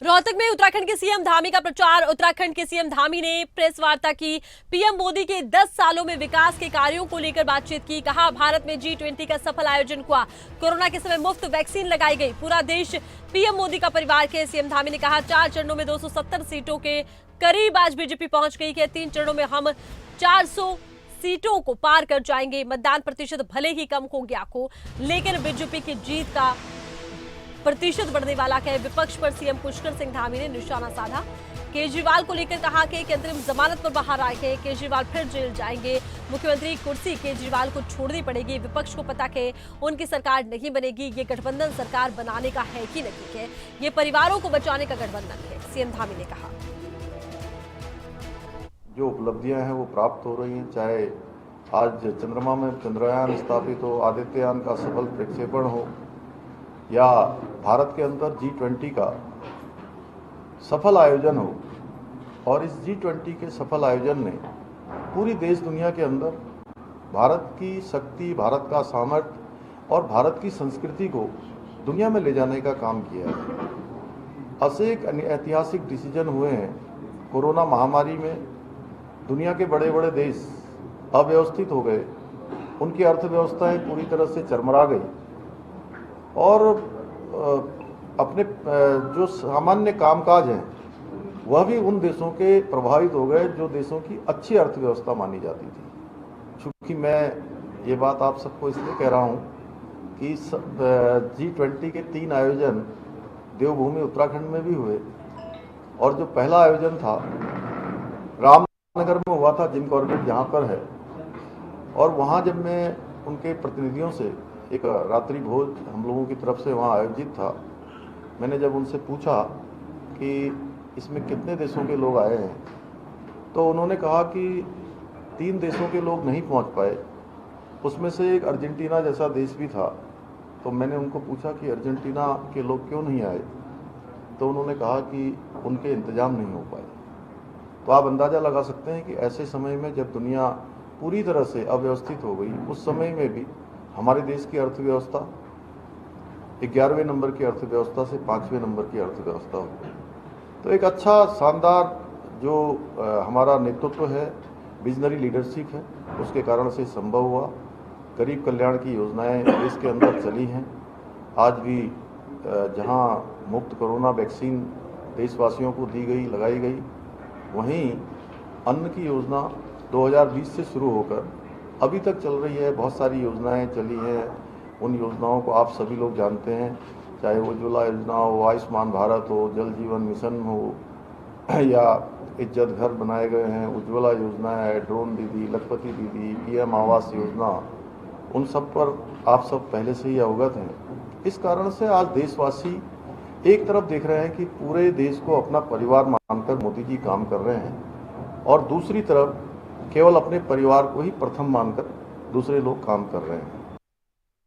रोहतक में उत्तराखंड के सीएम धामी का प्रचार। उत्तराखंड के सीएम धामी ने प्रेस वार्ता की। पीएम मोदी के 10 सालों में विकास के कार्यों को लेकर बातचीत की। कहा, भारत में G20 का सफल आयोजन हुआ। कोरोना के समय मुफ्त वैक्सीन लगाई गई। पूरा देश पीएम मोदी का परिवार के। सीएम धामी ने कहा, 4 चरणों में 270 सीटों के करीब आज बीजेपी पहुंच गई है। 3 चरणों में हम 400 सीटों को पार कर जाएंगे। मतदान प्रतिशत भले ही कम हो गया हो, लेकिन बीजेपी की जीत का प्रतिशत बढ़ने वाला है। विपक्ष पर सीएम पुष्कर सिंह धामी ने निशाना साधा। केजरीवाल को लेकर कहा कि अंतरिम जमानत पर बाहर आए हैं, केजरीवाल फिर जेल जाएंगे। मुख्यमंत्री कुर्सी केजरीवाल को छोड़नी पड़ेगी। विपक्ष को पता है उनकी सरकार नहीं बनेगी। ये गठबंधन सरकार बनाने का है कि नहीं है, ये परिवारों को बचाने का गठबंधन है, सीएम धामी ने कहा। जो उपलब्धियां हैं वो प्राप्त हो रही हैं, चाहे आज चंद्रमा में चंद्रयान स्थापित हो, आदित्ययान का सफल प्रक्षेपण हो, या भारत के अंदर G20 का सफल आयोजन हो। और इस G20 के सफल आयोजन ने पूरी देश दुनिया के अंदर भारत की शक्ति, भारत का सामर्थ्य और भारत की संस्कृति को दुनिया में ले जाने का काम किया है। अनेक ऐतिहासिक डिसीजन हुए हैं। कोरोना महामारी में दुनिया के बड़े बड़े देश अव्यवस्थित हो गए, उनकी अर्थव्यवस्थाएं पूरी तरह से चरमरा गई और अपने जो सामान्य कामकाज हैं वह भी उन देशों के प्रभावित हो गए जो देशों की अच्छी अर्थव्यवस्था मानी जाती थी। चूँकि मैं ये बात आप सबको इसलिए कह रहा हूँ कि G20 के 3 आयोजन देवभूमि उत्तराखंड में भी हुए, और जो पहला आयोजन था रामनगर में हुआ था, जिम कॉर्बेट जहाँ पर है, और वहाँ जब मैं उनके प्रतिनिधियों से एक रात्रि भोज हम लोगों की तरफ से वहाँ आयोजित था, मैंने जब उनसे पूछा कि इसमें कितने देशों के लोग आए हैं, तो उन्होंने कहा कि 3 देशों के लोग नहीं पहुँच पाए, उसमें से एक अर्जेंटीना जैसा देश भी था। तो मैंने उनको पूछा कि अर्जेंटीना के लोग क्यों नहीं आए, तो उन्होंने कहा कि उनके इंतजाम नहीं हो पाए। तो आप अंदाज़ा लगा सकते हैं कि ऐसे समय में जब दुनिया पूरी तरह से अव्यवस्थित हो गई, उस समय में भी हमारे देश की अर्थव्यवस्था 11वें नंबर की अर्थव्यवस्था से 5वें नंबर की अर्थव्यवस्था हो गई। तो एक अच्छा शानदार जो हमारा नेतृत्व है, विजनरी लीडरशिप है, उसके कारण से संभव हुआ। गरीब कल्याण की योजनाएं देश के अंदर चली हैं। आज भी जहां मुफ्त कोरोना वैक्सीन देशवासियों को दी गई, लगाई गई, वहीं अन्न की योजना 2020 से शुरू होकर अभी तक चल रही है। बहुत सारी योजनाएं चली हैं, उन योजनाओं को आप सभी लोग जानते हैं, चाहे वो उज्ज्वला योजना हो, आयुष्मान भारत हो, जल जीवन मिशन हो, या इज्जत घर बनाए गए हैं, उज्ज्वला योजना है, ड्रोन दीदी, लखपति दीदी, PM आवास योजना, उन सब पर आप सब पहले से ही अवगत हैं। इस कारण से आज देशवासी एक तरफ देख रहे हैं कि पूरे देश को अपना परिवार मानकर मोदी जी काम कर रहे हैं, और दूसरी तरफ केवल अपने परिवार को ही प्रथम मानकर दूसरे लोग काम कर रहे हैं।